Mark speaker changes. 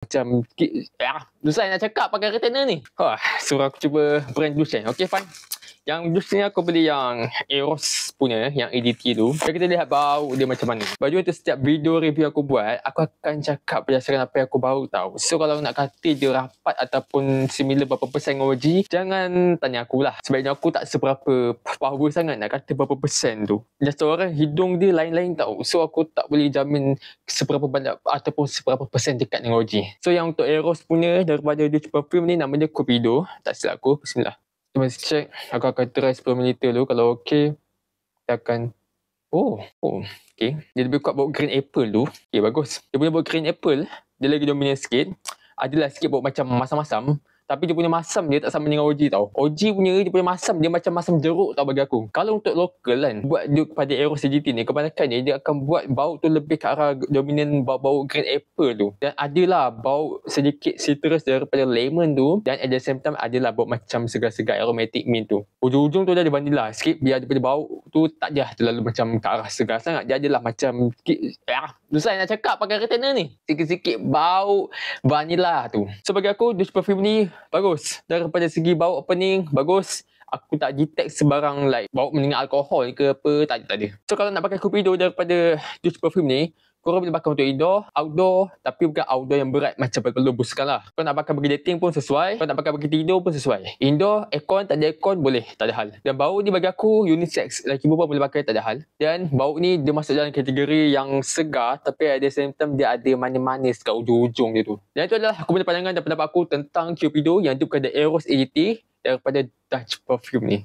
Speaker 1: Macam susah nak cakap pakai retainer ni. Suruh aku cuba brand Dushan. Okay, fine. Yang Dushan ni aku beli yang Eros punya, yang EDT tu. Kita lihat bau dia macam mana. Baju untuk setiap video review aku buat, aku akan cakap berdasarkan apa yang aku bau tahu. So kalau nak kata dia rapat ataupun similar berapa persen dengan OG, jangan tanya aku lah. Sebenarnya aku tak seberapa power sangat nak kata berapa persen tu. Just orang hidung dia lain-lain tahu. So aku tak boleh jamin seberapa banyak ataupun seberapa persen dekat dengan OG. So yang untuk Eros punya daripada Douche Perfume ni namanya Cupido. Tak silap aku. Bismillah. Kita mesti check. Aku akan try 10 ml dulu. Kalau okey, kita akan... Okay. Dia lebih kuat bau green apple tu. Okay, bagus. Dia punya bau green apple, dia lagi dominan sikit. Adalah sikit bau macam masam-masam. Tapi dia punya masam dia tak sama dengan OG tau. OG punya dia punya masam, dia macam masam jeruk tau bagi aku. Kalau untuk lokal kan, buat dia pada Eros CGT ni, kebanyakan dia akan buat bau tu lebih ke arah dominan bau-bau green apple tu. Dan adalah bau sedikit citrus daripada lemon tu. Dan at the same time adalah bau macam segar-segar aromatic mint tu. Ujung-ujung tu dia ada vanilla sikit, biar daripada bau tu tak ada terlalu macam ke arah segar sangat. Dia adalah macam susah nak cakap pakai retainer ni. Sikit-sikit bau vanilla tu. So bagi aku Douche Perfume ni bagus. Daripada segi bau opening bagus. Aku tak detect sebarang like bau menyengat alkohol ke apa, tak ada. So kalau nak pakai Cupido daripada Douche Perfume ni, korang boleh pakai untuk indoor, outdoor, tapi bukan outdoor yang berat macam bergelubuskan lah. Kau nak pakai pergi dating pun sesuai, kau nak pakai pergi tidur pun sesuai. Indoor, aircon, tak ada aircon boleh, tak ada hal. Dan bau ni bagi aku unisex, lelaki perempuan boleh pakai, tak ada hal. Dan bau ni dia masuk dalam kategori yang segar, tapi at the same time dia ada manis-manis kat ujung-ujung dia tu. Dan itu adalah aku punya pandangan dan pendapat aku tentang Cupido yang duduk pada Eros EDT daripada Douche Perfume ni.